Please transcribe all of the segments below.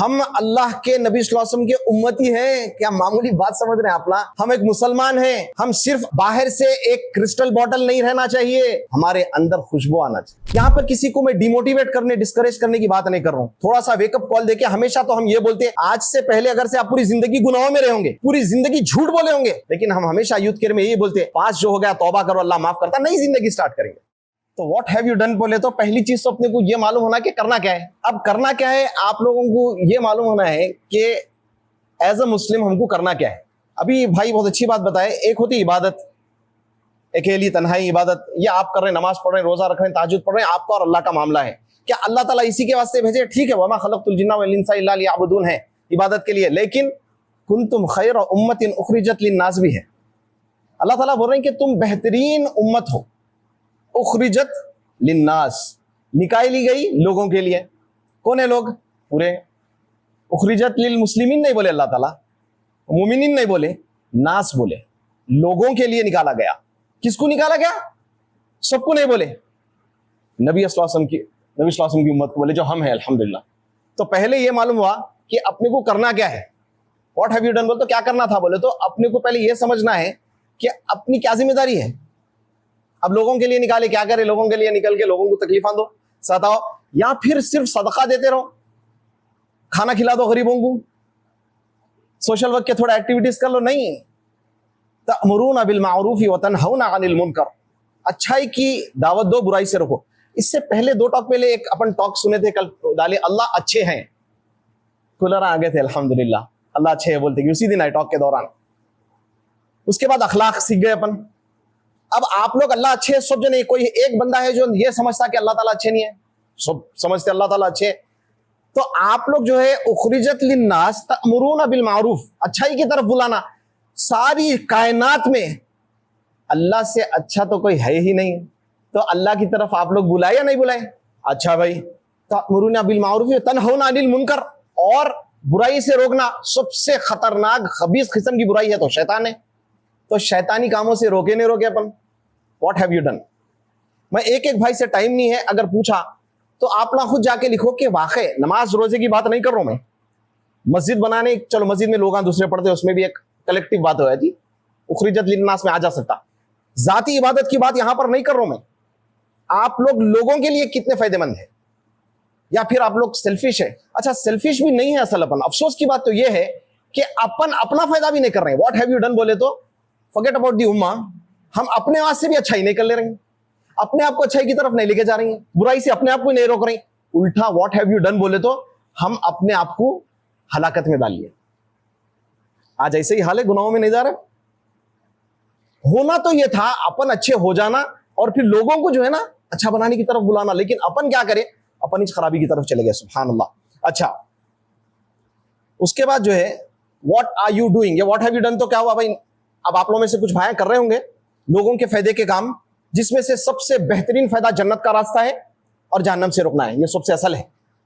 हम अल्लाह के नबी सल्लल्लाहु अलैहि वसल्लम के उम्मती हैं। क्या मामूली बात समझ रहे हैं आप ना? हम एक मुसलमान हैं। हम सिर्फ बाहर से एक क्रिस्टल बॉटल नहीं रहना चाहिए, हमारे अंदर खुशबू आना चाहिए। यहाँ पर किसी को मैं डिमोटिवेट करने, डिस्करेज करने की बात नहीं कर रहा हूँ। थोड़ा सा वेकअप कॉल देके हमेशा तो हम ये बोलते हैं, आज से पहले अगर से आप पूरी जिंदगी गुनाहों में रहे होंगे, पूरी जिंदगी झूठ बोले होंगे, लेकिन हम हमेशा यूथ केयर में यही बोलते हैं, पास जो हो गया तौबा करो, अल्लाह माफ करता, नई जिंदगी स्टार्ट करेंगे। तो व्हाट हैव यू डन बोले तो पहली चीज तो अपने को ये मालूम होना कि करना क्या है। अब करना क्या है, आप लोगों को ये मालूम होना है कि एज अ मुस्लिम हमको करना क्या है। अभी भाई बहुत अच्छी बात बताए, एक होती इबादत, अकेली तन्हाई इबादत, ये आप कर रहे हैं, नमाज पढ़ रहे हैं, रोजा रख रहे हैं, ताजुद पढ़ रहे हैं, आपका और अल्लाह का मामला है। क्या अल्लाह ताला इसी के वास्ते भेजे? ठीक है, वमा खलक़तुल जिन्ना वल इंसा इल्ला लियअबुदून है इबादत के लिए, लेकिन कुंतुम खैर उम्मतिन उखरिजत लिन्नास भी है। अल्लाह ताला बोल रहे हैं कि तुम बेहतरीन उम्मत हो, उखरिजत लिन्नास, निकाली गई लोगों के लिए। कौन है लोग? पूरे। उखरिजत लिल मुस्लिमीन नहीं बोले अल्लाह ताला, मुमिनीन नहीं बोले, नास बोले, लोगों के लिए निकाला गया। किसको निकाला गया? सबको नहीं बोले, नबी सल्लल्लाहु अलैहि वसल्लम की उम्मत को बोले, जो हम हैं अल्हम्दुलिल्लाह। तो पहले ये मालूम हुआ कि अपने को करना क्या है। व्हाट हैव यू डन बोले तो क्या करना था बोले तो अपने को पहले ये समझना है कि अपनी क्या जिम्मेदारी है। अब लोगों के लिए निकाले, क्या करे? लोगों के लिए निकल के लोगों को तकलीफां दो, सताओ, या फिर सिर्फ सदका देते रहो, खाना खिला दो गरीबों को, सोशल वर्क के थोड़ा एक्टिविटीज कर लो? नहीं, तअमुरूना बिल मारूफ व तनहौना अनिल मुनकर, अच्छाई की दावत दो, बुराई से रोको। इससे पहले दो टॉक पहले एक अपन टॉक सुने थे कल डाले, अल्लाह अच्छे हैं, कूलर आ गए थे अल्हम्दुलिल्लाह, अल्लाह अच्छे है बोलते कि उसी दिन आई टॉक के दौरान। उसके बाद अखलाक सीख गए अपन। अब आप लोग अल्लाह अच्छे सब जने, कोई एक बंदा है जो ये समझता कि अल्लाह ताला अच्छे नहीं है, सब समझते अल्लाह ताला अच्छे। तो आप लोग जो है उखरिजत लिन्नास तअमुरूना बिल मारूफ, अच्छाई की तरफ बुलाना। सारी कायनात में अल्लाह से अच्छा तो कोई है ही नहीं, तो अल्लाह की तरफ आप लोग बुलाए या नहीं बुलाए? अच्छा भाई, तअमुरूना बिल मारूफ तनहौना अनिल मुनकर, और बुराई से रोकना। सबसे खतरनाक खबीस किस्म की बुराई है तो शैतान है, तो शैतानी कामों से रोके नहीं रोके अपन। What have you done? मैं एक एक भाई से टाइम नहीं है, अगर पूछा तो आप ना खुद जाके लिखो कि वाकई नमाज रोजे की बात नहीं कर रहा हूं मैं, मस्जिद बनाने, चलो मस्जिद में लोग दूसरे पढ़ते हैं, उसमें भी एक कलेक्टिव बात हो जाती, उखरिजत लिन्नास में आ जा सकता। जाती इबादत की बात यहां पर नहीं कर रहा हूं मैं। आप लोग लोगों के लिए कितने फायदेमंद है, या फिर आप लोग सेल्फिश है? अच्छा, सेल्फिश भी नहीं है असल अपन। अफसोस की बात तो यह है कि अपन अपना फायदा भी नहीं कर रहे हैं। व्हाट हैव यू डन बोले तो फॉरगेट अबाउट दी उम्मा, हम अपने वास्ते भी अच्छाई नहीं कर ले रहे हैं, अपने आप को अच्छाई की तरफ नहीं लेके जा रही हैं, बुराई से अपने आप को नहीं रोक रहे हैं। उल्टा व्हाट हैव यू डन बोले तो हम अपने आप को हलाकत में डाल लिए। आज ऐसे ही हाल है, गुनाहों में नहीं जा रहे। होना तो ये था अपन अच्छे हो जाना और फिर लोगों को जो है ना अच्छा बनाने की तरफ बुलाना, लेकिन अपन क्या करें, अपन इस खराबी की तरफ चले गए। सुभान अल्लाह। अच्छा, उसके बाद जो है व्हाट आर यू डूइंग, ये व्हाट हैव यू डन तो क्या हुआ भाई? अब आप लोगों में से कुछ भाई कर रहे होंगे लोगों के फायदे के काम, जिसमें से सबसे बेहतरीन फायदा जन्नत का रास्ता है और जहन्नम से रोकना है। ये सबसे असल है।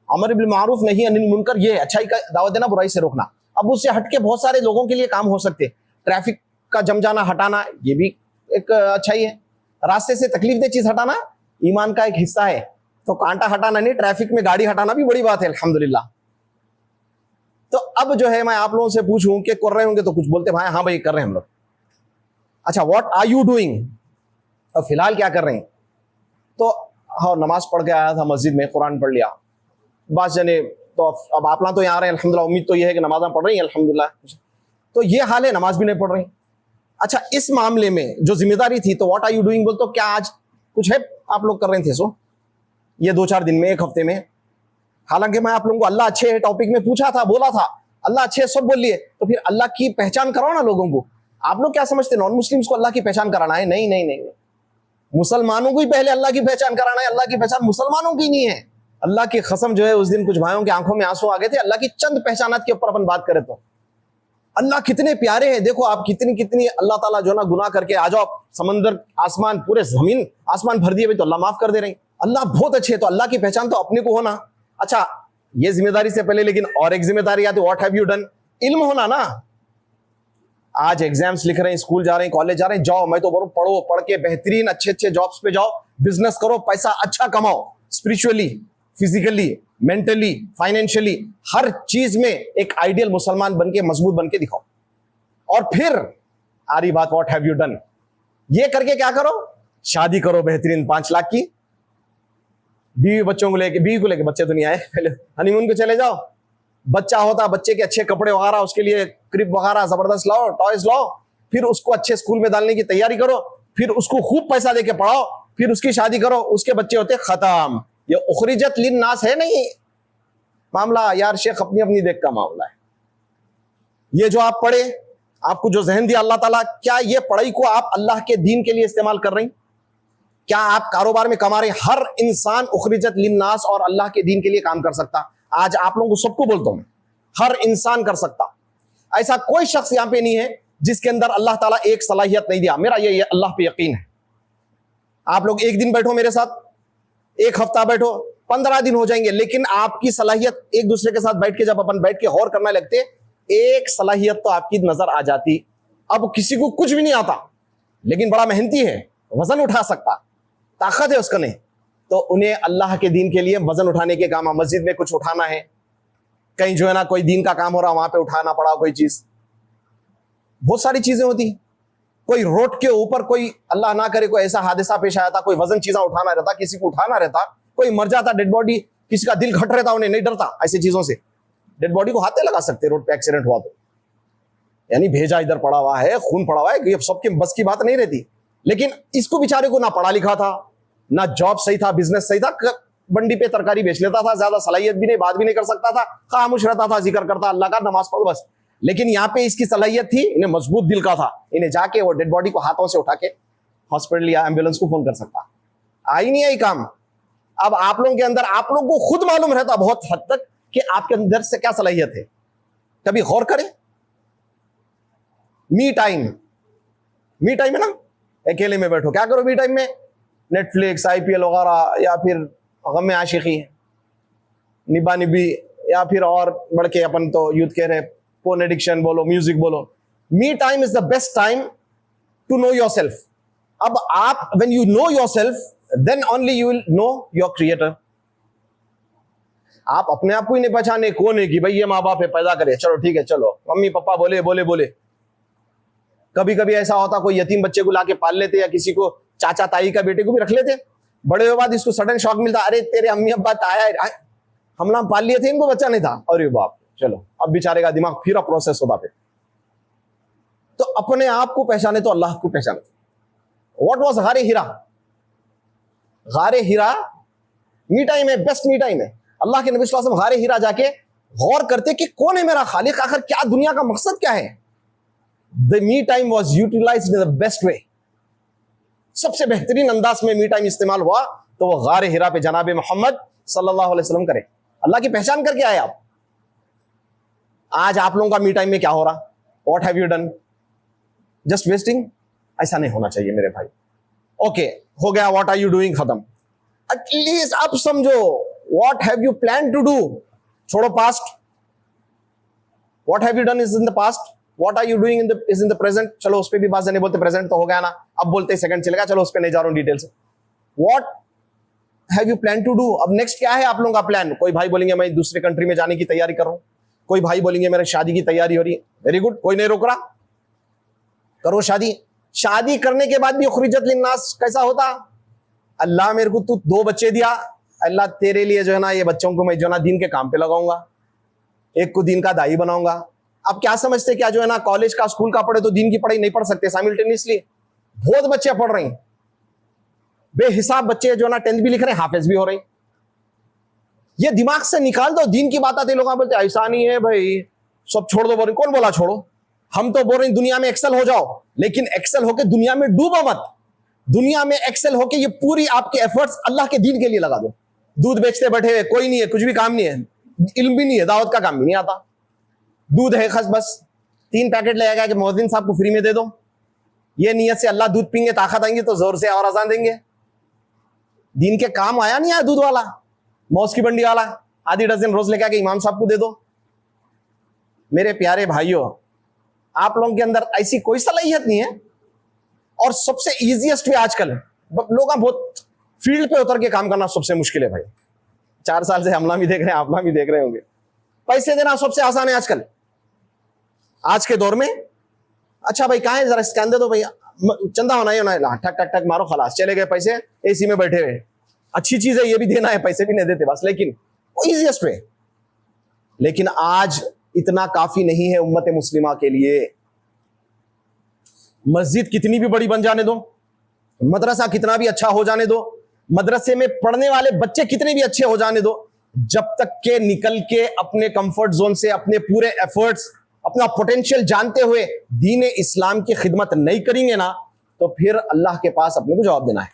अमर बिल मारूफ नहीं अनिल मुनकर, ये अच्छाई का दावत देना, बुराई से रोकना। अब उससे हटके बहुत सारे लोगों के लिए काम हो सकते। ट्रैफिक का जम जाना हटाना, ये भी एक अच्छाई है। रास्ते से तकलीफ दे चीज हटाना ईमान का एक हिस्सा है। तो कांटा हटाना नहीं, ट्रैफिक में गाड़ी हटाना भी बड़ी बात है अल्हम्दुलिल्लाह। तो अब जो है मैं आप लोगों से पूछूं कि कर रहे होंगे तो कुछ बोलते भाई हाँ भाई कर रहे हैं हम लोग। अच्छा, व्हाट आर यू डूइंग, अब फिलहाल क्या कर रहे हैं? तो हाँ, नमाज पढ़ के आया था मस्जिद में, कुरान पढ़ लिया बस जने। तो अब आप लोग तो यहाँ रहे हैं अल्हम्दुलिल्लाह, उम्मीद तो ये है कि नमाज़ पढ़ रही हैं अल्हम्दुलिल्लाह। तो ये हाल है, नमाज भी नहीं पढ़ रही। अच्छा, इस मामले में जो जिम्मेदारी थी, तो व्हाट आर यू डूइंग बोल तो क्या आज कुछ है आप लोग कर रहे थे? सो ये 2-4 दिन में, एक हफ्ते में। हालांकि मैं आप लोगों को अल्लाह अच्छे है टॉपिक में पूछा था, बोला था अल्लाह अच्छे है सब बोल लिए, तो फिर अल्लाह की पहचान कराओ ना लोगों को। आप लोग क्या समझते नॉन मुस्लिम्स को अल्लाह की पहचान कराना है? नहीं नहीं नहीं, मुसलमानों को ही पहले अल्लाह की पहचान कराना है। अल्लाह की पहचान मुसलमानों की नहीं है। अल्लाह की कसम जो है, उस दिन कुछ भाइयों की आंखों में आंसू आ गए थे। अल्लाह की चंद पहचानात के ऊपर अपन बात करें तो अल्लाह कितने प्यारे हैं। देखो आप कितनी कितनी अल्लाह ताला जो ना गुनाह करके आ जाओ, समंदर आसमान पूरे जमीन आसमान भर दिए भाई, तो अल्लाह माफ कर दे रहे हैं। अल्लाह बहुत अच्छे है, तो अल्लाह की पहचान तो अपने को होना। अच्छा, ये जिम्मेदारी से पहले लेकिन और एक जिम्मेदारी आती है, व्हाट हैव यू डन, इल्म होना ना। आज एग्जाम्स लिख रहे हैं, स्कूल जा रहे हैं, कॉलेज जा रहे हैं, जाओ, मैं तो बोलूं पढ़ो, पढ़ के बेहतरीन अच्छे अच्छे जॉब्स पे जाओ, बिजनेस करो, पैसा अच्छा कमाओ, स्पिरिचुअली, फिजिकली, मेंटली, फाइनेंशियली, हर चीज में एक आइडियल मुसलमान बन के, मजबूत बन के दिखाओ। और फिर आ रही बात, व्हाट हैव यू डन। ये करके क्या करो, शादी करो बेहतरीन 5 लाख की, बीवी बच्चों को लेके, बीवी को लेके, बच्चे तो नहीं आए, पहले हनीमून को चले जाओ, बच्चा होता, बच्चे के अच्छे कपड़े वगैरह, उसके लिए क्रिप वगैरह जबरदस्त लाओ, टॉयज लाओ, फिर उसको अच्छे स्कूल में डालने की तैयारी करो, फिर उसको खूब पैसा देके पढ़ाओ, फिर उसकी शादी करो, उसके बच्चे होते खत्म। ये उखरिजत लिन्नास है नहीं मामला, यार शेख अपनी अपनी देख का मामला है। ये जो आप पढ़े, आपको जो जहन दिया अल्लाह ताला, क्या ये पढ़ाई को आप अल्लाह के दीन के लिए इस्तेमाल कर रही? क्या आप कारोबार में कमा रहे? हर इंसान उखरिजत लिन्नास और अल्लाह के दीन के लिए काम कर सकता। आज आप लोगों को सबको बोलता हूं, हर इंसान कर सकता। ऐसा कोई शख्स यहां पे नहीं है जिसके अंदर अल्लाह ताला एक सलाहियत नहीं दिया। मेरा ये अल्लाह पे यकीन है। आप लोग एक दिन बैठो मेरे साथ, एक हफ्ता बैठो, 15 दिन हो जाएंगे, लेकिन आपकी सलाहियत एक दूसरे के साथ बैठ के, जब अपन बैठ के गौर करने लगते, एक सलाहियत तो आपकी नजर आ जाती। अब किसी को कुछ भी नहीं आता, लेकिन बड़ा मेहनती है, वजन उठा सकता, ताकत है उसका, नहीं तो उन्हें अल्लाह के दीन के लिए वजन उठाने के काम, मस्जिद में कुछ उठाना है, कहीं जो है ना कोई दीन का काम हो रहा, वहां पे उठाना पड़ा कोई चीज, बहुत सारी चीजें होती। कोई रोड के ऊपर कोई अल्लाह ना करे कोई ऐसा हादसा पेश आया था, कोई वजन चीजा उठाना रहता, किसी को उठाना रहता, कोई मर जाता, डेड बॉडी, किसी का दिल घट रहता, उन्हें नहीं डरता ऐसी चीजों से। डेड बॉडी को हाथे लगा सकते रोड पे एक्सीडेंट हुआ तो, यानी भेजा इधर पड़ा हुआ है, खून पड़ा हुआ है, ये सबके बस की बात नहीं रहती। लेकिन इसको बेचारे को ना पढ़ा लिखा था, ना जॉब सही था, बिजनेस सही था, मंडी पे तरकारी बेच लेता था, ज्यादा सलाहियत भी नहीं, बात भी नहीं कर सकता था, खामोश रहता था, जिक्र करता अल्लाह का, नमाज पढ़ो बस। लेकिन यहाँ पे इसकी सलाहियत थी, इन्हें मजबूत दिल का था, इन्हें जाके वो डेड बॉडी को हाथों से उठा के हॉस्पिटल या एम्बुलेंस को फोन कर सकता। आई नहीं आई काम। अब आप लोगों के अंदर, आप लोगों को खुद मालूम रहता बहुत हद तक कि आपके अंदर से क्या सलाहियत है। कभी गौर करें, मी टाइम, मी टाइम है ना, अकेले में बैठो, क्या करो मी टाइम में? नेटफ्लिक्स, आईपीएल वगैरह, या फिर गम आशिकी, निबा निबी, या फिर और बढ़ के अपन तो यूथ कह रहे, पोर्न एडिक्शन बोलो, म्यूजिक बोलो। Me time is the best time to know yourself. अब आप, when you know yourself, then only you will know your creator. आप अपने आप को ही नहीं पहचाने कौन है कि भाई ये माँ बाप है, पैदा करे, चलो ठीक है, चलो मम्मी पापा बोले बोले बोले। कभी कभी ऐसा होता, कोई यतीम बच्चे को लाके पाल लेते, या किसी को चाचा ताई का बेटे को भी रख लेते। बड़े हुए बाद इसको सडन शॉक मिलता, अरे तेरे अम्मी अब्बा आया, हम ना पाल लिए थे, इनको बच्चा नहीं था, अरे बाप, चलो अब बेचारे का दिमाग फिर प्रोसेस होता। फिर तो अपने आप को पहचाने तो अल्लाह को पहचाने। व्हाट वाज गारे हिरा? गारे हिरा मी टाइम है, बेस्ट मी टाइम है। अल्लाह के नबी सल्लल्लाहु अलैहि वसल्लम गारे हिरा जाके गौर करते कि कौन है मेरा खालिक, आखिर क्या दुनिया का मकसद क्या है। The me time was utilized in the best way. सबसे बेहतरीन अंदाज में मी टाइम इस्तेमाल हुआ तो वो गारे हिरा पे जनाब मोहम्मद सल्लल्लाहु अलैहि वसल्लम करे। अल्लाह की पहचान करके आए आप। आज आप लोगों का मी टाइम में क्या हो रहा? What have you done? Just wasting? ऐसा नहीं होना चाहिए मेरे भाई। ओके, हो गया, व्हाट आर यू डूइंग खत्म। एटलीस्ट अब समझो, what have you plan to do. छोड़ो past, what have you done is in the past, what are you doing in the is in the present. चलो उस पर भी बात नहीं बोलते, प्रेजेंट तो हो गया ना, अब बोलते सेकंड चलेगा, चलो उस पर नहीं जा रहा हूं डिटेल से। What have you plan to do? अब नेक्स्ट क्या है आप लोगों का प्लान? कोई भाई बोलेंगे मैं दूसरे कंट्री में जाने की तैयारी कर रहा हूं, कोई भाई बोलेंगे मेरे शादी की तैयारी हो रही है, वेरी गुड, कोई नहीं रोक रहा, करो शादी। शादी करने के बाद भी उखरिजत लिन्नास कैसा होता? अल्लाह मेरे को तू 2 बच्चे दिया, अल्लाह तेरे लिए जो है ना ये बच्चों को मैं जो है ना दीन के काम पे लगाऊंगा, एक को दीन का दाई बनाऊंगा। अब क्या समझते क्या जो है ना कॉलेज का स्कूल का पढ़े तो दीन की पढ़ाई नहीं पढ़ सकते साइमल्टेनियसली? बहुत बच्चे पढ़ रहे हैं, बेहिसाब बच्चे जो है ना 10th भी लिख रहे हैं, हाफिज भी हो रहे हैं। ये दिमाग से निकाल दो। दीन की बात आती है, लोग बोलते ऐसा नहीं है भाई, सब छोड़ दो, बोल रहे। कौन बोला छोड़ो? हम तो बोल रहे हैं दुनिया में एक्सेल हो जाओ, लेकिन एक्सेल होके दुनिया में डूबो मत। दुनिया में एक्सेल होके ये पूरी आपके एफर्ट्स अल्लाह के दीन के लिए लगा दो। दूध बेचते बैठे हुए कोई नहीं है, कुछ भी काम नहीं है, इल्म भी नहीं है, दावत का काम भी नहीं आता, दूध है खस बस 3 पैकेट ले आएगा कि मोहद्दिन साहब को फ्री में दे दो। ये नियत से अल्लाह दूध पीएंगे, ताकत आएंगे तो जोर से और अजान देंगे। दीन के काम आया नहीं आया दूध वाला, मौज की बंडी वाला, आधी डजन रोज लेके आके इमाम साहब को दे दो। मेरे प्यारे भाइयों, आप लोगों के अंदर ऐसी कोई सलाहियत नहीं है। और सबसे इजीएस्ट वे आजकल लोग बहुत फील्ड पे उतर के काम करना सबसे मुश्किल है भाई। 4 साल से हमला भी देख रहे हैं, आपला भी देख रहे होंगे। पैसे देना सबसे आसान है आजकल, आज के दौर में। अच्छा भाई कहाँ है, जरा स्कैन दे दो भैया, चंदा होना ही होना है, ठक ठक ठक मारो, खलास, चले गए पैसे, एसी में बैठे हुए। अच्छी चीज है, ये भी देना है, पैसे भी नहीं देते बस, लेकिन वो इजीएस्ट वे। लेकिन आज इतना काफी नहीं है उम्मत मुस्लिमा के लिए। मस्जिद कितनी भी बड़ी बन जाने दो, मदरसा कितना भी अच्छा हो जाने दो, मदरसे में पढ़ने वाले बच्चे कितने भी अच्छे हो जाने दो, जब तक के निकल के अपने कंफर्ट जोन से अपने पूरे एफर्ट्स, अपना पोटेंशियल जानते हुए दीन इस्लाम की खिदमत नहीं करेंगे ना, तो फिर अल्लाह के पास अपने को जवाब देना है।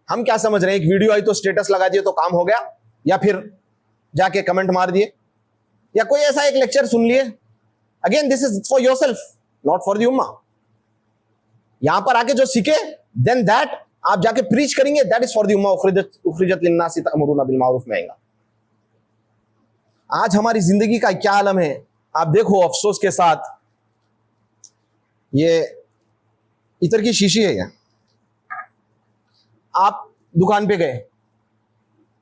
हम क्या समझ रहे हैं, एक वीडियो आई तो स्टेटस लगा दिए तो काम हो गया, या फिर जाके कमेंट मार दिए, या कोई ऐसा एक लेक्चर सुन लिए। Again this is for yourself, not for the उम्मा। यहां पर आके जो सीखे, देन दैट आप जाके प्रीच करेंगे, दैट इज फॉर दी उम्मा। उखरिजत लिन्नास तअमुरूना बिल मारूफ में आएगा। आज हमारी जिंदगी का क्या आलम है, आप देखो अफसोस के साथ। ये इतर की शीशी है, ये आप दुकान पे गए,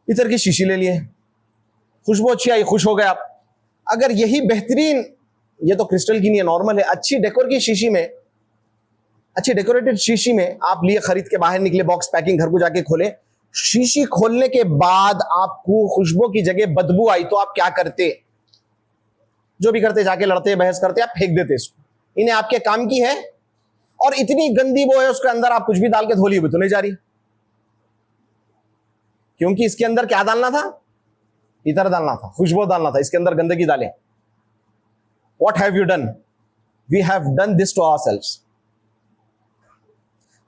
इतर की शीशी ले लिए, खुशबू अच्छी आई, खुश हो गए आप। अगर यही बेहतरीन, ये तो क्रिस्टल की नहीं है, नॉर्मल है, अच्छी डेकोर की शीशी में, अच्छी डेकोरेटेड शीशी में आप लिए, खरीद के बाहर निकले, बॉक्स पैकिंग, घर को जाके खोले, शीशी खोलने के बाद आपको खुशबू की जगह बदबू आई, तो आप क्या करते? जो भी करते, जाके लड़ते, बहस करते, आप फेंक देते इसको। इन्हें आपके काम की है, और इतनी गंदी वो है उसके अंदर, आप कुछ भी डाल के धोली भी तो नहीं जा रही, क्योंकि इसके अंदर क्या डालना था? इतर डालना था, खुशबू डालना था, इसके अंदर गंदगी डाले। What have you done? We have done this to ourselves.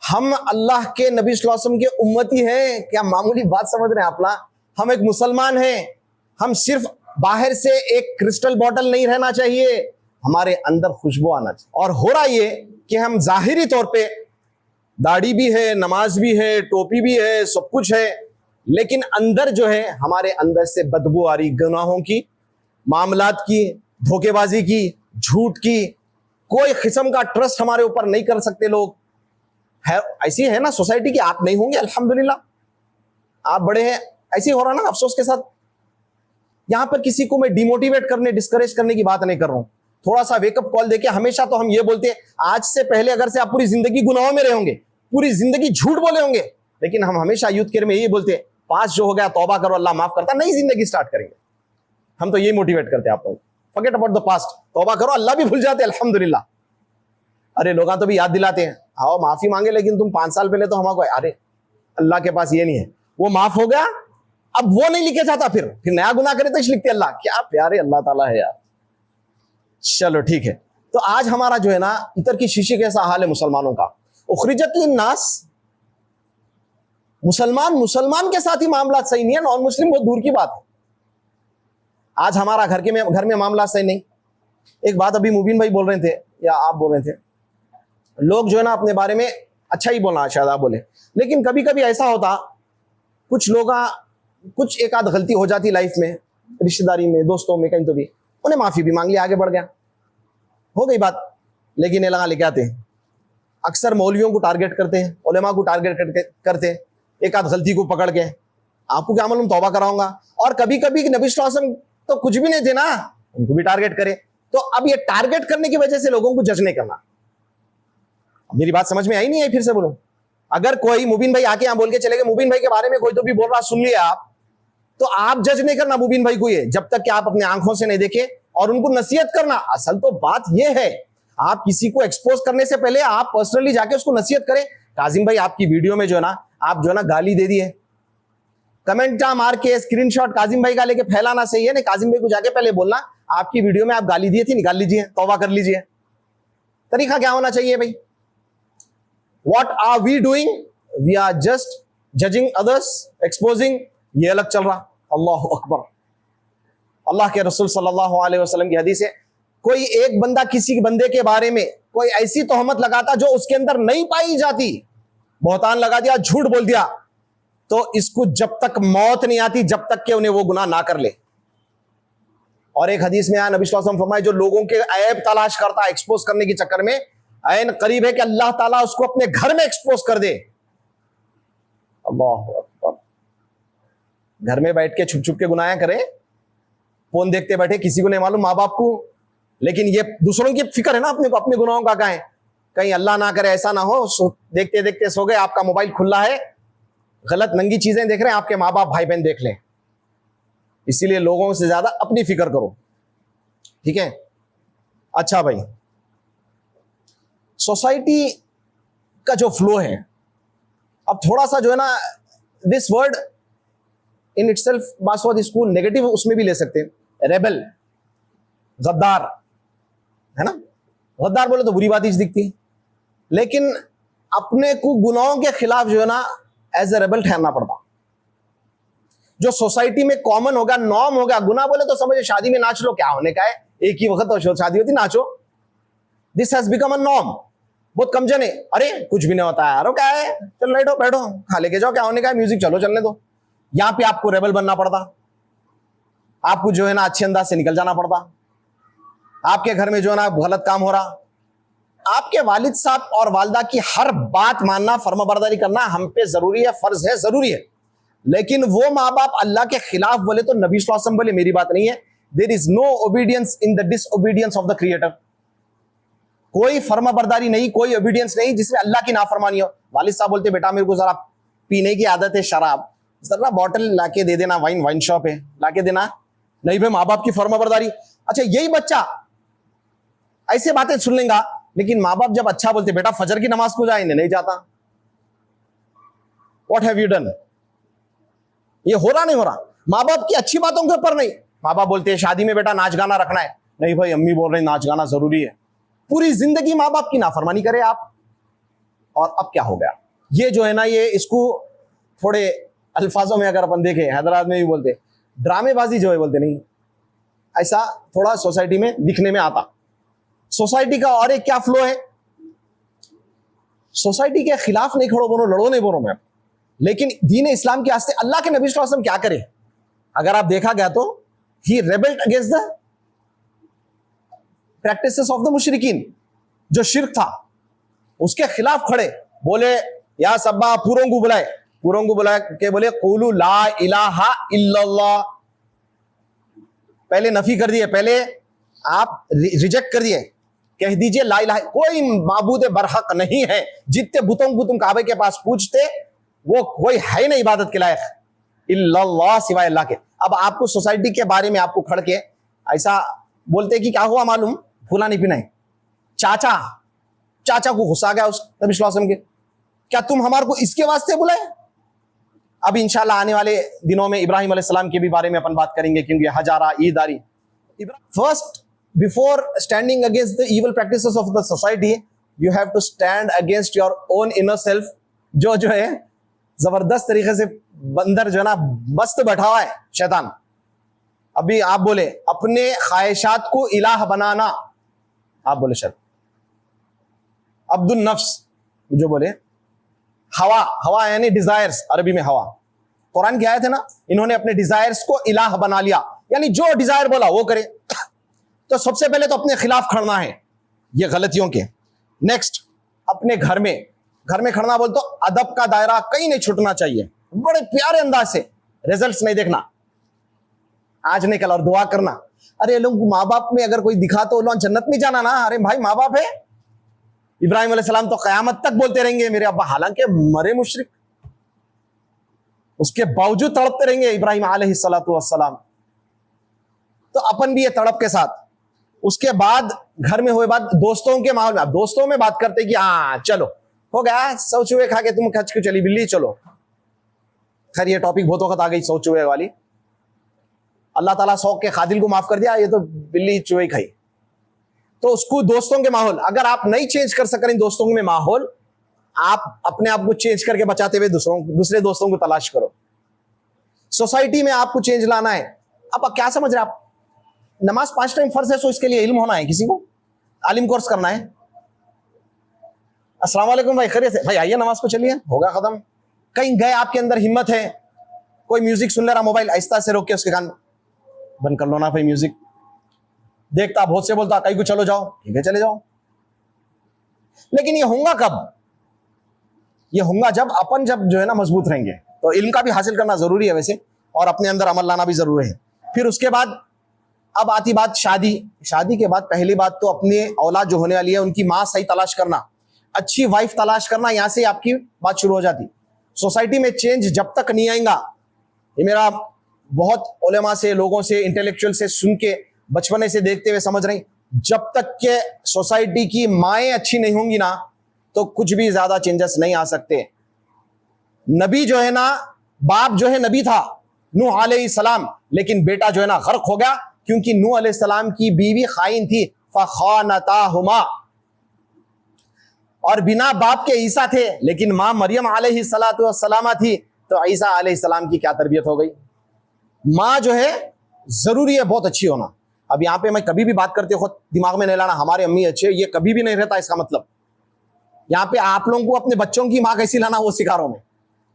हम अल्लाह के नबी सल्लल्लाहु अलैहि वसल्लम के उम्मती हैं, क्या मामूली बात समझ रहे हैं आप ना? हम एक मुसलमान हैं, हम सिर्फ बाहर से एक क्रिस्टल बॉटल नहीं रहना चाहिए, हमारे अंदर खुशबू आना चाहिए। और हो रहा ये कि हम जाहिरी तौर पे दाढ़ी भी है, नमाज भी है, टोपी भी है, सब कुछ है, लेकिन अंदर जो है, हमारे अंदर से बदबू आ रही, गुनाहों की, मामलात की, धोखेबाजी की, झूठ की, कोई किस्म का ट्रस्ट हमारे ऊपर नहीं कर सकते लोग। है ऐसी है ना सोसाइटी की, आप नहीं होंगे अल्हम्दुलिल्लाह, आप बड़े हैं, ऐसे हो रहा ना अफसोस के साथ। यहां पर किसी को मैं डिमोटिवेट करने, डिस्करेज करने की बात नहीं कर रहा हूं, थोड़ा सा वेकअप कॉल देके। हमेशा तो हम ये बोलते हैं, आज से पहले अगर से आप पूरी जिंदगी गुनाहों में रहे होंगे, पूरी जिंदगी झूठ बोले होंगे, लेकिन हम हमेशा यूथ केयर में यही बोलते हैं, पास जो हो गया तौबा करो, अल्लाह माफ करता, नई जिंदगी स्टार्ट करेंगे। हम तो यही मोटिवेट करते हैं आप लोग, फॉरगेट अबाउट द पास्ट, तौबा करो, अल्लाह भी भूल जाते हैं अल्हम्दुलिल्लाह। अरे लोग तो भी याद दिलाते हैं, आओ माफी मांगे, लेकिन तुम 5 साल पहले तो हमको, अरे अल्लाह के पास ये नहीं है, वो माफ हो गया, अब वो नहीं लिखे जाता, फिर नया गुनाह करे तो लिखते अल्लाह। क्या प्यारे अल्लाह ताला है यार। चलो ठीक है, तो आज हमारा जो है ना, इतर की शीशी कैसा हाल है मुसलमानों का। उखरिजत लिन्नास, मुसलमान के साथ ही मामला सही नहीं है, नॉन मुस्लिम बहुत दूर की बात है। आज हमारा घर में मामला सही नहीं। एक बात अभी मुबीन भाई बोल रहे थे, या आप बोल रहे थे, लोग जो है ना अपने बारे में अच्छा ही बोलना, शायद आप बोले, लेकिन कभी कभी ऐसा होता, कुछ लोग कुछ एक आध गलती हो जाती लाइफ में, रिश्तेदारी में, दोस्तों में, कहीं तो भी, उन्हें माफी भी मांग लिया, आगे बढ़ गया, हो गई बात। लेकिन ये लगा लेके आते हैं, अक्सर मौलवियों को टारगेट करते हैं, उलेमा को टारगेट करते हैं, एक आध गलती को पकड़ के, आपको क्या मालूम तौबा कराऊंगा। और कभी कभी नबी सल्लल्लाहु अलैहि वसल्लम तो कुछ भी नहीं थे ना, उनको भी टारगेट करे। तो अब ये टारगेट करने की वजह से लोगों को जज नहीं करना। मेरी बात समझ में आई नहीं है, फिर से बोलूं, अगर कोई मुबीन भाई आके यहां बोल के चले गए, मुबीन भाई के बारे में कोई तो भी बोल रहा, सुन लिया आप, तो आप जज नहीं करना मुबीन भाई को, ये जब तक कि आप अपने आंखों से नहीं देखे, और उनको नसीहत करना। असल तो बात ये है, आप किसी को एक्सपोज करने से पहले आप पर्सनली जाके उसको नसीहत करें। काजिम भाई आपकी वीडियो में जो है ना, आप जो है ना गाली दे दिए, कमेंट मार के स्क्रीनशॉट काजिम भाई का लेके फैलाना सही है नहीं। काजिम भाई को जाके पहले बोलना, आपकी वीडियो में आप गाली दिए थी, निकाल लीजिए, तौबा कर लीजिए। तरीका क्या होना चाहिए भाई? What are we doing? We are just judging others, exposing, ये अलग चल रहा। अल्लाहु अकबर। अल्लाह के रसूल सल्लल्लाहु अलैहि वसल्लम की हदीस है, कोई एक बंदा किसी बंदे के बारे में कोई ऐसी तोहमत लगाता जो उसके अंदर नहीं पाई जाती, बहतान लगा दिया, झूठ बोल दिया, तो इसको जब तक मौत नहीं आती, जब तक कि उन्हें वो गुनाह ना कर ले। और एक हदीस में आया, नबी सल्लल्लाहु अलैहि वसल्लम फरमाए, जो लोगों के ऐब तलाश करता, एक्सपोज करने के चक्कर में, ऐन करीब है कि अल्लाह ताला उसको अपने घर में एक्सपोज कर दे। अल्लाह अकबर। घर में बैठ के छुप छुप के गुनाह करें, फोन देखते बैठे, किसी को नहीं मालूम माँ बाप को, लेकिन ये दूसरों की फिक्र है ना अपने को, अपने गुनाहों का क्या है। कहीं अल्लाह ना करे ऐसा ना हो देखते देखते सो गए, आपका मोबाइल खुला है, गलत नंगी चीजें देख रहे हैं, आपके माँ बाप भाई बहन देख लें। इसीलिए लोगों से ज्यादा अपनी फिक्र करो, ठीक है। अच्छा भाई, सोसाइटी का जो फ्लो है, अब थोड़ा सा जो है ना, दिस वर्ड इन इटसेल्फ बासवाद इसको नेगेटिव उसमें भी ले सकते हैं, रेबल, गद्दार, है ना। गद्दार बोले तो बुरी बात ही दिखती है, लेकिन अपने को गुनाहों के खिलाफ जो है ना एज ए रेबल ठहरना पड़ता। जो सोसाइटी में कॉमन होगा, नॉर्म होगा, गुनाह बोले तो समझे शादी में नाच लो, क्या होने का है, एक ही वक्त तो शादी होती, नाचो। This has become a norm. बहुत कम जने, अरे कुछ भी नहीं होता है, अरे क्या है, चल बैठो बैठो, खा लेके जाओ, क्या होने का है, म्यूजिक चलो चलने दो। यहां पे आपको रेबल बनना पड़ता, आपको जो है ना अच्छे अंदाज से निकल जाना पड़ता। आपके घर में जो है ना गलत काम हो रहा, आपके वालिद साहब और वालदा की हर बात मानना, फर्माबरदारी करना हम पे जरूरी है, फर्ज है, जरूरी है। लेकिन वो माँ बाप अल्लाह के खिलाफ बोले तो नबी सल्लल्लाहु अलैहि वसल्लम बोले मेरी बात नहीं है, there is no obedience in the disobedience of the creator. कोई फर्माबरदारी नहीं, कोई ओबीडियंस नहीं जिसमें अल्लाह की नाफरमानी हो। वालिद साहब बोलते बेटा मेरे को जरा पीने की आदत है शराब, जरा बॉटल लाके दे देना, वाइन शॉप है लाके देना, नहीं भाई माँ बाप की फर्माबरदारी। अच्छा यही बच्चा ऐसे बातें सुन लेगा, लेकिन माँ बाप जब अच्छा बोलते बेटा फजर की नमाज को जाए, नहीं जाता। What have you done? ये हो रहा नहीं हो रहा, माँ बाप की अच्छी बातों के ऊपर नहीं। माँ बाप बोलते हैं शादी में बेटा नाच गाना रखना है, नहीं भाई अम्मी बोल रही नाच गाना जरूरी है। पूरी जिंदगी माँ बाप की नाफरमानी करे आप। और अब क्या हो गया, ये जो है ना, ये इसको थोड़े अल्फाजों में अगर अपन देखें, हैदराबाद में भी बोलते ड्रामेबाजी जो है, बोलते नहीं, ऐसा थोड़ा सोसाइटी में दिखने में आता। सोसाइटी का और एक क्या फ्लो है, सोसाइटी के खिलाफ नहीं खड़ो बोलो, लड़ो नहीं बोलो मैं, लेकिन दीन इस्लाम के वास्ते अल्लाह के नबी सल्लल्लाहु अलैहि वसल्लम क्या करे। अगर आप देखा गया तो ही rebelled against the practices of the मुशरिकीन, जो शिर्क था उसके खिलाफ खड़े, बोले या सब्बा पूरों को बुलाए के बोले कुलू ला इलाहा इल्लल्लाह। पहले नफी कर दिए, पहले आप रिजेक्ट कर दिए, कह दीजिए ला इलाहा, कोई माबूद बरहक नहीं है। जितने बुतों को तुम काबे के पास पूछते वो कोई है नहीं इबादत के लायक इल्लल्लाह, सिवाय अल्लाह के। अब आपको सोसाइटी के बारे में आपको खड़ के ऐसा बोलते कि क्या हुआ मालूम, फूला नहीं पीना है, चाचा को गुस्सा आ गया उस नबी सल्लल्लाहु अलैहि वसल्लम के, क्या तुम हमारे को इसके वास्ते बुलाए। अब इंशाल्लाह आने वाले दिनों में इब्राहिम अलैहिस्सलाम के भी बारे में अपन बात करेंगे, क्योंकि हज आ रहा, ईद आ रही। First, before standing against the evil practices of the society, you have to stand against your own inner self, जो है जबरदस्त तरीके से बंदर जो है ना मस्त बैठा हुआ है शैतान। अभी आप बोले अपने ख्वाहिशात को इलाह बनाना, आप बोले शर अब्दुल नफ्स जो बोले, हवा यानी डिजायर्स, अरबी में हवा, कुरान की आयत है ना, इन्होंने अपने डिजायर्स को इलाह बना लिया, यानी जो डिजायर बोला वो करे। तो सबसे पहले तो अपने खिलाफ खड़ना है ये गलतियों के। नेक्स्ट, अपने घर में खड़ना बोल तो अदब का दायरा कहीं नहीं छूटना चाहिए, बड़े प्यारे अंदाज से, रिजल्ट्स नहीं देखना आज नहीं कल, और दुआ करना। अरे लोग माँ बाप में अगर कोई दिखा तो लोग जन्नत में जाना ना, अरे भाई माँ बाप है। इब्राहिम अलैहिस्सलाम तो कयामत तक बोलते रहेंगे मेरे अब्बा, हालांकि मरे मुशरिक, उसके बावजूद तड़पते रहेंगे इब्राहिम अलैहिस्सलातु वस्सलाम। तो अपन भी ये तड़प के साथ, उसके बाद घर में हुए बात दोस्तों के माहौल में, अब दोस्तों में बात करते कि हाँ चलो हो गया, सौ चूहे खा के तुम खच क्यों चली बिल्ली, चलो। खैर ये टॉपिक बहुत वक्त आ गई सौ चूहे वाली, अल्लाह ताला सौ के खादिल को माफ कर दिया, ये तो बिल्ली चूहे खाई। तो उसको दोस्तों के माहौल, अगर आप नहीं चेंज कर सक रहे दोस्तों में माहौल, आप अपने आप को चेंज करके बचाते हुए दूसरे दोस्तों को तलाश करो। सोसाइटी में आपको चेंज लाना है। अब क्या समझ रहे आप, नमाज 5 टाइम फर्ज है, सो इसके लिए इल्म होना है, किसी को आलिम कोर्स करना है। अस्सलाम वालेकुम भाई, खैरियत से भाई, आइए नमाज को चलिए, होगा खत्म। कहीं गए, आपके अंदर हिम्मत है, कोई म्यूजिक सुन ले रहा, मोबाइल आहिस्ता से रोक के उसके कान बंद कर लो ना भाई, म्यूजिक देखता बहुत से बोलता कहीं को चलो जाओ, ठीक है चले जाओ। लेकिन ये होगा कब, ये होगा जब अपन जब जो है ना मजबूत रहेंगे। तो इल्म का भी हासिल करना जरूरी है वैसे, और अपने अंदर अमल लाना भी जरूरी है। फिर उसके बाद अब आती बात शादी। शादी के बाद पहली बात तो अपने औलाद जो होने वाली है उनकी माँ सही तलाश करना, अच्छी वाइफ तलाश करना, यहां से आपकी बात शुरू हो जाती। सोसाइटी में चेंज जब तक नहीं आएगा, ये मेरा बहुत उलेमा से, लोगों से, इंटेलेक्चुअल से सुन के, बचपने से देखते हुए समझ रही, जब तक के सोसाइटी की माएँ अच्छी नहीं होंगी ना तो कुछ भी ज्यादा चेंजेस नहीं आ सकते। नबी जो है ना, बाप जो है नबी था नूह अलैहिस्सलाम, लेकिन बेटा जो है ना गर्क हो गया क्योंकि नूह अलैहिस्सलाम की बीवी खाइन थी, फखानताहुमा। और बिना बाप के ईसा थे, लेकिन मां मरियम अलैहिस्सलातु वस्सलामा थी, तो ईसा अलैहिस्सलाम की क्या तरबियत हो गई। मां जो है जरूरी है बहुत अच्छी होना। अब यहां पे मैं कभी भी बात करते हो दिमाग में नहीं लाना हमारे अम्मी अच्छे, ये कभी भी नहीं रहता इसका मतलब। यहाँ पे आप लोगों को अपने बच्चों की माँ कैसी लाना वो सिखा रहा हूं मैं।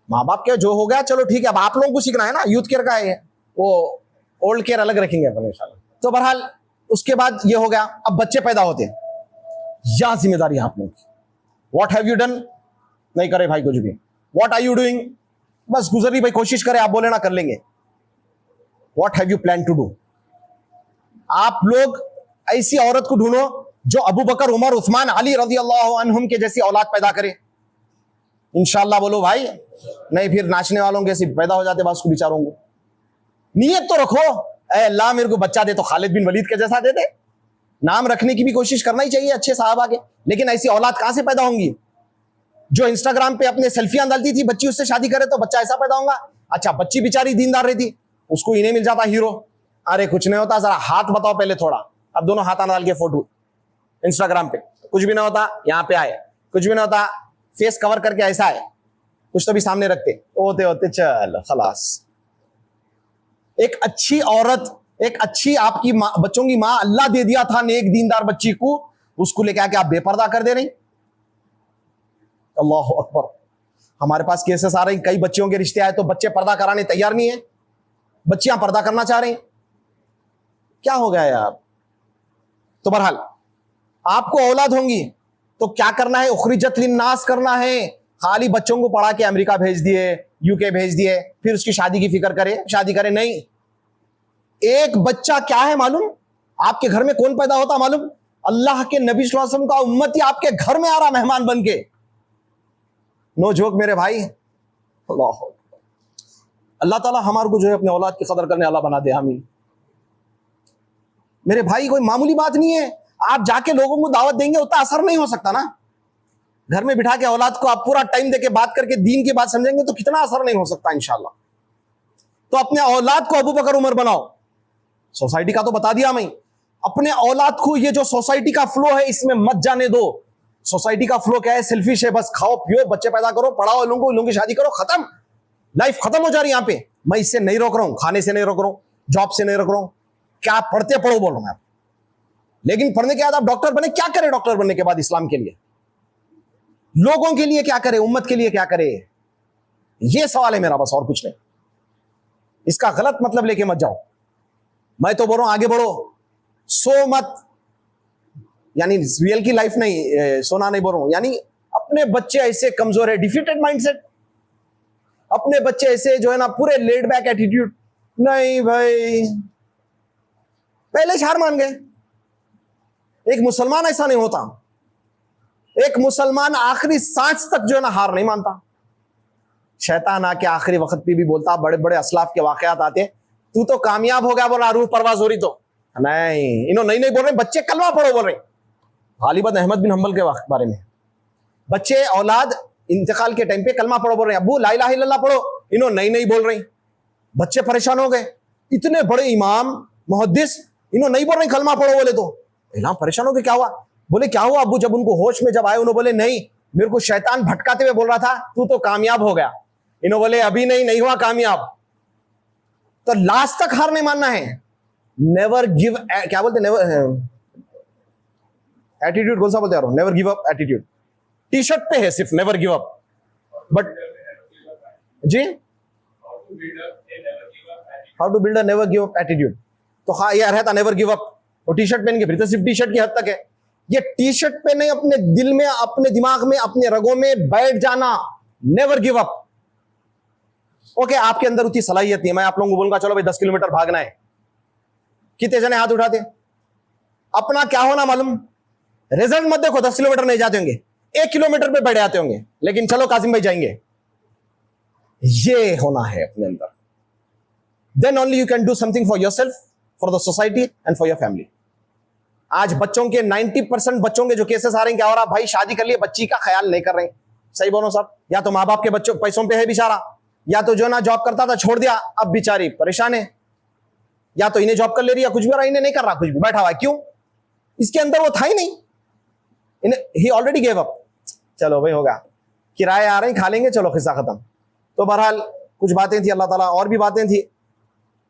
माँ बाप के जो हो गया चलो ठीक है, अब आप लोगों को सीखना है ना, यूथ केयर का है वो, ओल्ड केयर अलग रखेंगे अपन इंशाल्लाह। तो बहरहाल उसके बाद ये हो गया, अब बच्चे पैदा होते हैं, यह जिम्मेदारी है आप लोगों की। व्हाट हैव यू डन, नहीं करे भाई कुछ भी। व्हाट आर यू डूइंग, बस गुजरी भाई कोशिश करे, आप बोले ना कर लेंगे। What have you plan to do, आप लोग ऐसी औरत को ढूंढो जो अबू बकर, उमर, उस्मान, अली रज़ी अल्लाह अन्हुम के जैसी औलाद पैदा करे। इंशाल्लाह बोलो भाई, नहीं फिर नाचने वालों के सिर्फ पैदा हो जाते बस को बेचारों को। नियत तो रखो, ऐ अल्लाह मेरे को बच्चा दे तो खालिद बिन वलीद के जैसा दे दे। नाम रखने की भी कोशिश करना ही चाहिए अच्छे साहबा के, लेकिन ऐसी औलाद कहां से पैदा होंगी। जो इंस्टाग्राम पे अपने सेल्फियां डालती थी बच्ची, उससे शादी करे तो बच्चा ऐसा पैदा होगा। अच्छा बच्ची बेचारी दीनदार रहती, उसको इन्हें मिल जाता हीरो। अरे कुछ नहीं होता, जरा हाथ बताओ पहले थोड़ा। अब दोनों हाथ डाल के फोटो इंस्टाग्राम पे, कुछ भी ना होता, यहाँ पे आए, कुछ भी ना होता, फेस कवर करके ऐसा है, कुछ तो भी सामने रखते होते होते चल खलास। एक अच्छी औरत, एक अच्छी आपकी माँ, बच्चों की माँ अल्लाह दे दिया था नेक दीनदार बच्ची को, उसको लेके आके आप बेपर्दा कर दे रही। अल्लाह अकबर। हमारे पास केसेस आ रहे हैं, कई बच्चियों के रिश्ते आए तो बच्चे पर्दा कराने तैयार नहीं है, बच्चियां पर्दा करना चाह रही। क्या हो गया यार। तो बहरहाल आपको औलाद होंगी तो क्या करना है, उखरिजत लिन्नास करना है। खाली बच्चों को पढ़ा के अमेरिका भेज दिए, यूके भेज दिए, फिर उसकी शादी की फिक्र करे, शादी करे नहीं। एक बच्चा क्या है मालूम, आपके घर में कौन पैदा होता मालूम, अल्लाह के नबी सल्लल्लाहु अलैहि वसल्लम का उम्मती आपके घर में आ रहा मेहमान बन के। नो जोक मेरे भाई। अल्लाह ताला हमारे को जो है अपने औलाद की कदर करने वाला बना दे, आमीन। मेरे भाई कोई मामूली बात नहीं है। आप जाके लोगों को दावत देंगे उतना असर नहीं हो सकता ना। घर में बिठा के औलाद को आप पूरा टाइम देके बात करके दीन की बात समझेंगे तो कितना असर नहीं हो सकता इंशाल्लाह। तो अपने औलाद को अबू बकर उमर बनाओ। सोसाइटी का तो बता दिया मैं, अपने औलाद को ये जो सोसाइटी का फ्लो है इसमें मत जाने दो। सोसाइटी का फ्लो क्या है, सेल्फिश है, बस खाओ पियो बच्चे पैदा करो, पढ़ाओ लोगों की शादी करो, खत्म, लाइफ खत्म हो जा रही। यहां पे मैं इससे नहीं रोक रहा हूं, खाने से नहीं रोक रहा हूं, जॉब से नहीं रोक रहा हूं, क्या पढ़ते पढ़ो बोल रहा हूं मैं। लेकिन पढ़ने के बाद आप डॉक्टर बने, क्या करें डॉक्टर बनने के बाद इस्लाम के लिए, लोगों के लिए क्या करे, उम्मत के लिए क्या करे, यह सवाल है मेरा, बस और कुछ नहीं। इसका गलत मतलब लेके मत जाओ। मैं तो बोल रहा हूं आगे बढ़ो, सो मत, यानी रियल की लाइफ नहीं, सोना नहीं बोल रहा हूं, यानी अपने बच्चे ऐसे कमजोर है, डिफीटेड माइंडसेट, अपने बच्चे ऐसे जो है ना पूरे लेड बैक एटीट्यूड, नहीं भाई पहले हार मान गए। एक मुसलमान ऐसा नहीं होता, एक मुसलमान आखिरी सांस तक जो है ना हार नहीं मानता। शैतान आके आखिरी वक्त पे भी बोलता, बड़े बड़े असलाफ के वाकयात आते, तू तो कामयाब हो गया, बोल रहा रूह परवाज हो रही तो नहीं, इन्हों नहीं बोल रहे, बच्चे कलमा पढ़ो बोल रहे। गालिबन अहमद बिन हम्बल के बारे में बच्चे औलाद इंतकाल के टाइम पे कलमा पढ़ो बोल रहे, अब्बू ला इलाहा इल्लल्लाह पढ़ो, इन्हों नहीं बोल रही। बच्चे परेशान हो गए, इतने बड़े इमाम मुहद्दिस, इन्हों नहीं बोल रहे कलमा पढ़ो बोले तो इमाम परेशान हो गए। क्या हुआ, बोले क्या हुआ अब्बू, जब उनको होश में जब आए उन्होंने बोले नहीं, मेरे को शैतान भटकाते हुए बोल रहा था तू तो कामयाब हो गया। इन्होंने बोले अभी नहीं हुआ कामयाब। तो लास्ट तक हार नहीं मानना है, नेवर गिव, क्या बोलते, नेवर एटीट्यूड कौन सा बोलते यार, never give up attitude, T shirt पे है सिर्फ नेवर गिव अप, बट जी how to build a never give up attitude, तो हाँ यार है था नेवर गिव अप, वो टी शर्ट पहन के फिर तो सिर्फ टी शर्ट की हद तक है। ये टी शर्ट पे नहीं, अपने दिल में, अपने दिमाग में, अपने रगों में बैठ जाना, नेवर गिव अप। ओके, आपके अंदर उतनी सलाहियत नहीं है। मैं आप लोगों को बोलूंगा चलो भाई 10 किलोमीटर भागना है, कितने जने हाथ उठाते? अपना क्या होना मालूम, रिजल्ट मत देखो, 10 किलोमीटर नहीं जाते होंगे, 1 किलोमीटर पे बैठे आते होंगे, लेकिन चलो कासिम भाई जाएंगे। ये होना है अपने अंदर। Then only you can do something for yourself, for the society and for your family. आज बच्चों के 90% बच्चों के जो केसेस आ रहे हैं, क्या हो रहा, भाई शादी कर लिए, बच्ची का ख्याल नहीं कर रहे हैं। सही बोलो साहब, या तो माँ बाप के बच्चों पैसों पे है बेचारा, या तो जो ना जॉब करता था छोड़ दिया, अब बेचारी परेशान है, या तो इन्हें जॉब कर ले रही है, कुछ भी हो रहा, इन्हें नहीं कर रहा, कुछ भी बैठा हुआ है। क्यों? इसके अंदर वो था ही नहीं, इन्हें ही ऑलरेडी गेव अप। चलो भाई होगा, किराए आ रहे हैं, खा लेंगे, चलो किस्सा खत्म। तो बहरहाल कुछ बातें थी, अल्लाह ताला और भी बातें थी।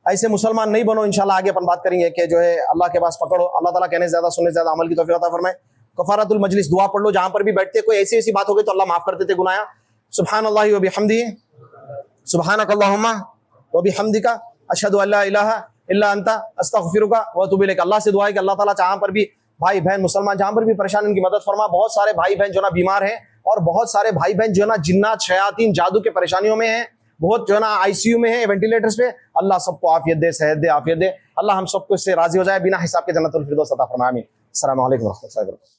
ऐसे मुसलमान नहीं बनो, इंशाल्लाह आगे अपन बात करेंगे कि जो है अल्लाह के पास पकड़ो। अल्लाह ताला कहने से ज्यादा सुनने से ज्यादा अमल की तौफीक अता फरमाए। कफारतुल मजलिस दुआ पढ़ लो, जहां पर भी बैठते कोई ऐसी ऐसी बात हो गई तो अल्लाह माफ कर देते गुनाह। सुब्हानल्लाहि व बिहम्दिही, सुब्हानकल्लाहुम्मा व बिहम्दिका, अशहदु अल्ला इलाहा इल्ला अंता, अस्तगफिरुका व अतूबु इलैक। अल्लाह से दुआ है कि अल्लाह ताला जहां पर भी भाई बहन मुसलमान जहां पर भी परेशान, उनकी मदद फरमा। बहुत सारे भाई बहन जो ना बीमार हैं, और बहुत सारे भाई बहन जो ना जिन्नात शयातीन जादू के परेशानियों में हैं, बहुत जो ना आईसीयू में है, वेंटिलेटर्स पे। अल्लाह सबको आफियत दे, सेहत दे, आफियत दे। अल्लाह हम सबको इससे राजी हो जाए, बिना हिसाब के जन्नतुल फिरदौस अता फरमाए। आमीन। अस्सलामु अलैकुम व रहमतुल्लाहि व बरकातहू।